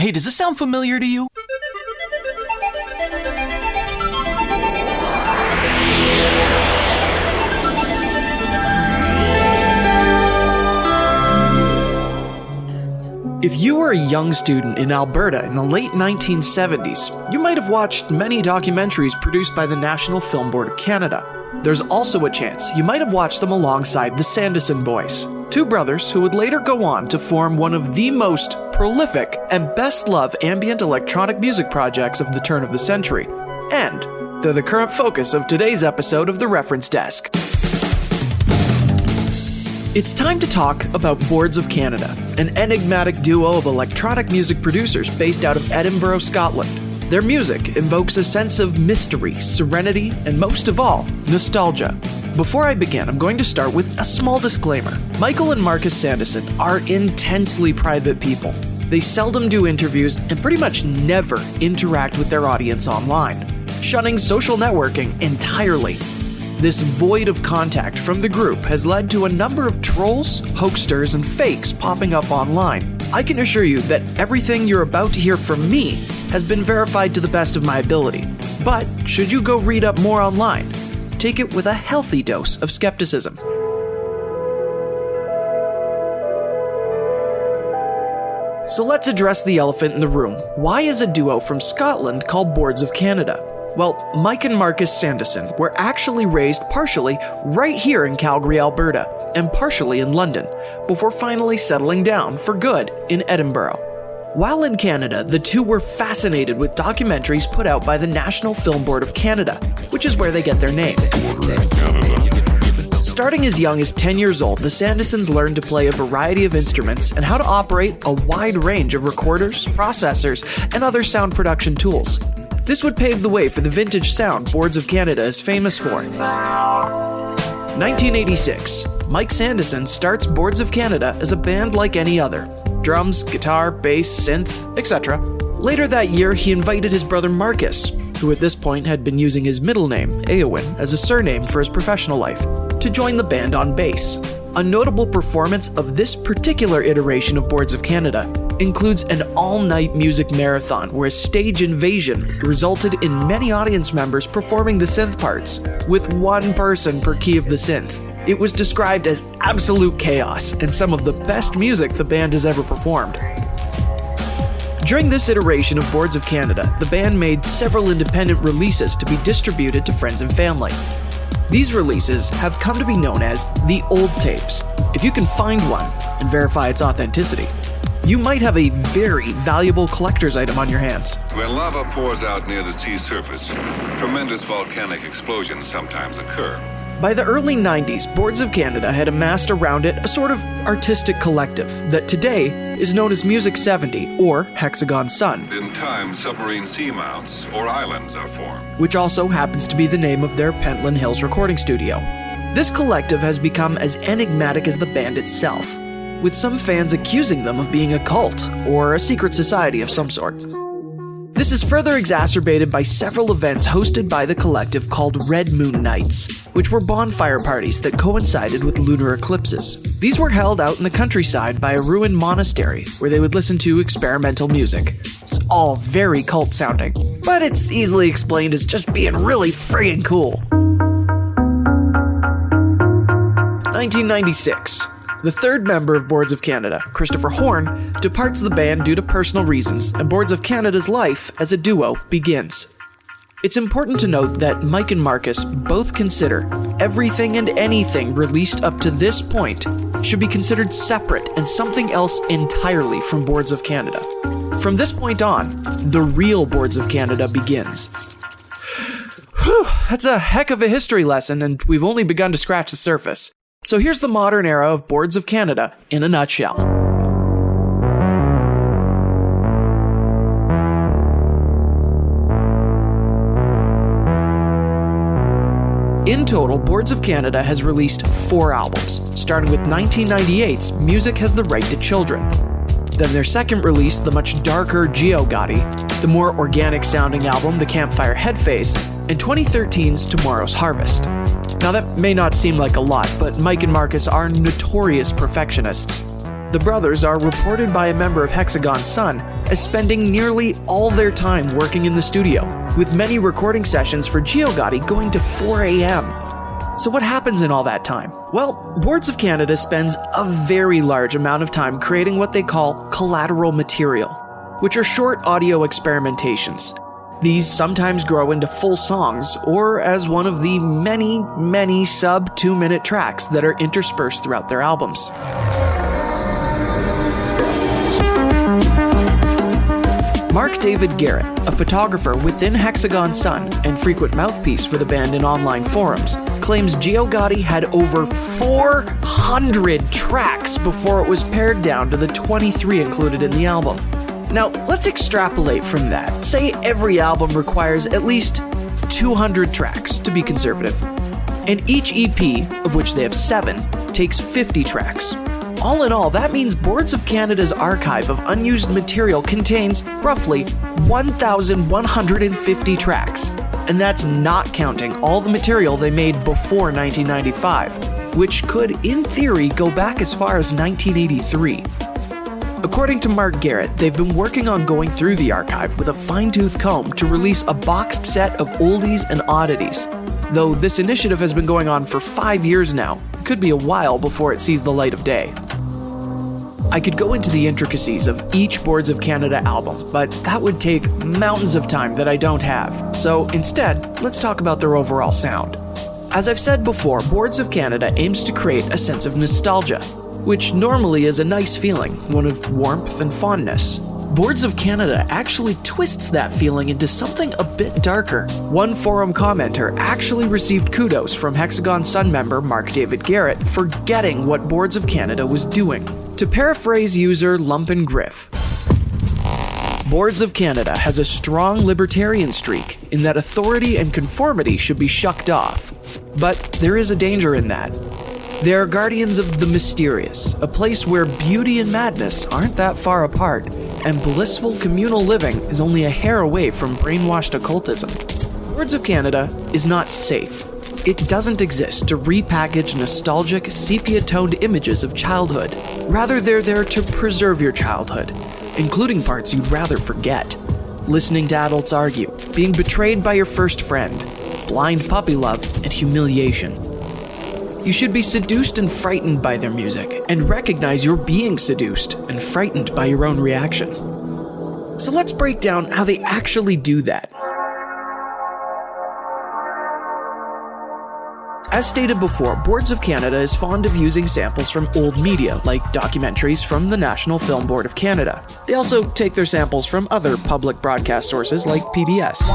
Hey, does this sound familiar to you? If you were a young student in Alberta in the late 1970s, you might have watched many documentaries produced by the National Film Board of Canada. There's also a chance you might have watched them alongside the Sanderson Boys, two brothers who would later go on to form one of the most prolific and best-loved ambient electronic music projects of the turn of the century. And they're the current focus of today's episode of The Reference Desk. It's time to talk about Boards of Canada, an enigmatic duo of electronic music producers based out of Edinburgh, Scotland. Their music invokes a sense of mystery, serenity, and most of all, nostalgia. Before I begin, I'm going to start with a small disclaimer. Michael and Marcus Sanderson are intensely private people. They seldom do interviews and pretty much never interact with their audience online, shunning social networking entirely. This void of contact from the group has led to a number of trolls, hoaxsters, and fakes popping up online. I can assure you that everything you're about to hear from me has been verified to the best of my ability. But should you go read up more online, take it with a healthy dose of skepticism. So let's address the elephant in the room. Why is a duo from Scotland called Boards of Canada? Well, Mike and Marcus Sanderson were actually raised partially right here in Calgary, Alberta, and partially in London, before finally settling down for good in Edinburgh. While in Canada, the two were fascinated with documentaries put out by the National Film Board of Canada, which is where they get their name. Starting as young as 10 years old, the Sandersons learned to play a variety of instruments and how to operate a wide range of recorders, processors, and other sound production tools. This would pave the way for the vintage sound Boards of Canada is famous for. 1986, Mike Sanderson starts Boards of Canada as a band like any other. Drums, guitar, bass, synth, etc. Later that year, he invited his brother Marcus, who at this point had been using his middle name, Eowyn, as a surname for his professional life, to join the band on bass. A notable performance of this particular iteration of Boards of Canada includes an all-night music marathon where a stage invasion resulted in many audience members performing the synth parts, with one person per key of the synth. It was described as absolute chaos and some of the best music the band has ever performed. During this iteration of Boards of Canada, the band made several independent releases to be distributed to friends and family. These releases have come to be known as the old tapes. If you can find one and verify its authenticity, you might have a very valuable collector's item on your hands. When lava pours out near the sea surface, tremendous volcanic explosions sometimes occur. By the early 90s, Boards of Canada had amassed around it a sort of artistic collective that today is known as Music 70 or Hexagon Sun. In time, submarine seamounts or islands are formed, which also happens to be the name of their Pentland Hills recording studio. This collective has become as enigmatic as the band itself, with some fans accusing them of being a cult or a secret society of some sort. This is further exacerbated by several events hosted by the collective called Red Moon Nights, which were bonfire parties that coincided with lunar eclipses. These were held out in the countryside by a ruined monastery where they would listen to experimental music. It's all very cult sounding, but it's easily explained as just being really friggin' cool. 1996. The third member of Boards of Canada, Christopher Horn, departs the band due to personal reasons, and Boards of Canada's life as a duo begins. It's important to note that Mike and Marcus both consider everything and anything released up to this point should be considered separate and something else entirely from Boards of Canada. From this point on, the real Boards of Canada begins. Whew, that's a heck of a history lesson, and we've only begun to scratch the surface. So here's the modern era of Boards of Canada in a nutshell. In total, Boards of Canada has released 4 albums, starting with 1998's Music Has the Right to Children. Then their second release, the much darker Geogotti, the more organic-sounding album, The Campfire Headphase, and 2013's Tomorrow's Harvest. Now that may not seem like a lot, but Mike and Marcus are notorious perfectionists. The brothers are reported by a member of Hexagon Sun as spending nearly all their time working in the studio, with many recording sessions for GeoGotti going to 4 a.m. So what happens in all that time? Well, Boards of Canada spends a very large amount of time creating what they call collateral material, which are short audio experimentations. These sometimes grow into full songs, or as one of the many sub 2-minute tracks that are interspersed throughout their albums. Mark David Garrett, a photographer within Hexagon Sun and frequent mouthpiece for the band in online forums, claims GeoGotti had over 400 tracks before it was pared down to the 23 included in the album. Now, let's extrapolate from that. Say every album requires at least 200 tracks, to be conservative. And each EP, of which they have 7, takes 50 tracks. All in all, that means Boards of Canada's archive of unused material contains roughly 1,150 tracks. And that's not counting all the material they made before 1995, which could, in theory, go back as far as 1983. According to Mark Garrett, they've been working on going through the archive with a fine-tooth comb to release a boxed set of oldies and oddities. Though this initiative has been going on for 5 years now, it could be a while before it sees the light of day. I could go into the intricacies of each Boards of Canada album, but that would take mountains of time that I don't have. So instead, let's talk about their overall sound. As I've said before, Boards of Canada aims to create a sense of nostalgia, which normally is a nice feeling, one of warmth and fondness. Boards of Canada actually twists that feeling into something a bit darker. One forum commenter actually received kudos from Hexagon Sun member Mark David Garrett for getting what Boards of Canada was doing. To paraphrase user Lumpen Griff, Boards of Canada has a strong libertarian streak in that authority and conformity should be shucked off. But there is a danger in that. They are guardians of the mysterious, a place where beauty and madness aren't that far apart, and blissful communal living is only a hair away from brainwashed occultism. Boards of Canada is not safe. It doesn't exist to repackage nostalgic, sepia-toned images of childhood. Rather, they're there to preserve your childhood, including parts you'd rather forget. Listening to adults argue, being betrayed by your first friend, blind puppy love, and humiliation. You should be seduced and frightened by their music, and recognize you're being seduced and frightened by your own reaction. So let's break down how they actually do that. As stated before, Boards of Canada is fond of using samples from old media, like documentaries from the National Film Board of Canada. They also take their samples from other public broadcast sources like PBS.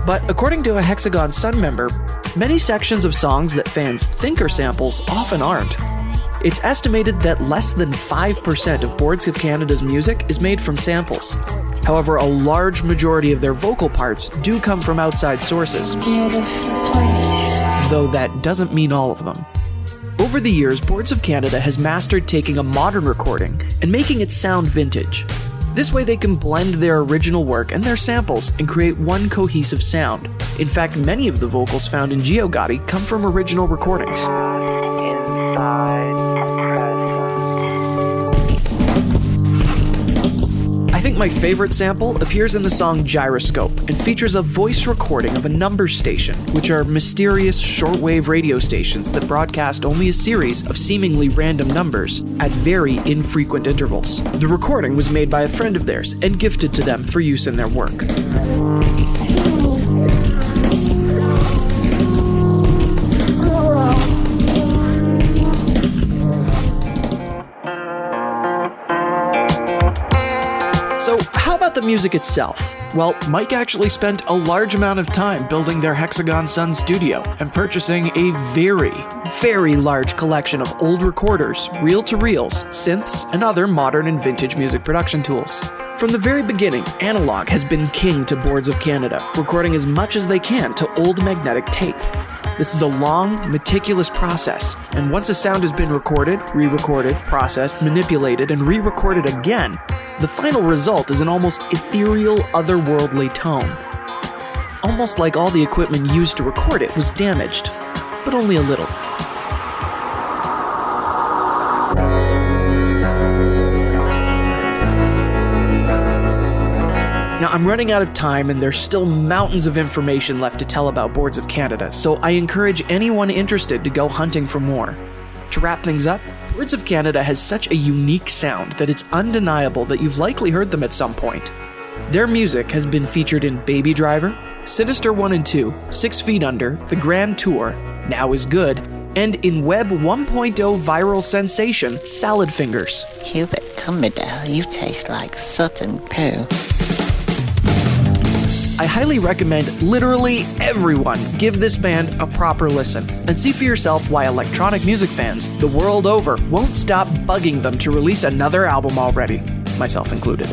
But according to a Hexagon Sun member, many sections of songs that fans think are samples often aren't. It's estimated that less than 5% of Boards of Canada's music is made from samples. However, a large majority of their vocal parts do come from outside sources, though that doesn't mean all of them. Over the years, Boards of Canada has mastered taking a modern recording and making it sound vintage. This way they can blend their original work and their samples and create one cohesive sound. In fact, many of the vocals found in GeoGotti come from original recordings. I think my favorite sample appears in the song Gyroscope and features a voice recording of a number station, which are mysterious shortwave radio stations that broadcast only a series of seemingly random numbers at very infrequent intervals. The recording was made by a friend of theirs and gifted to them for use in their work. So, how about the music itself? Well, Mike actually spent a large amount of time building their Hexagon Sun studio and purchasing a very large collection of old recorders, reel-to-reels, synths, and other modern and vintage music production tools. From the very beginning, analog has been king to Boards of Canada, recording as much as they can to old magnetic tape. This is a long, meticulous process, and once a sound has been recorded, re-recorded, processed, manipulated, and re-recorded again, the final result is an almost ethereal, otherworldly tone. Almost like all the equipment used to record it was damaged, but only a little. Now, I'm running out of time and there's still mountains of information left to tell about Boards of Canada, so I encourage anyone interested to go hunting for more. To wrap things up, Boards of Canada has such a unique sound that it's undeniable that you've likely heard them at some point. Their music has been featured in Baby Driver, Sinister 1 and 2, 6 Feet Under, The Grand Tour, Now Is Good, and in Web 1.0 viral sensation, Salad Fingers. Hubert Cumberdale, you taste like Sutton poo. I highly recommend literally everyone give this band a proper listen and see for yourself why electronic music fans the world over won't stop bugging them to release another album already, myself included.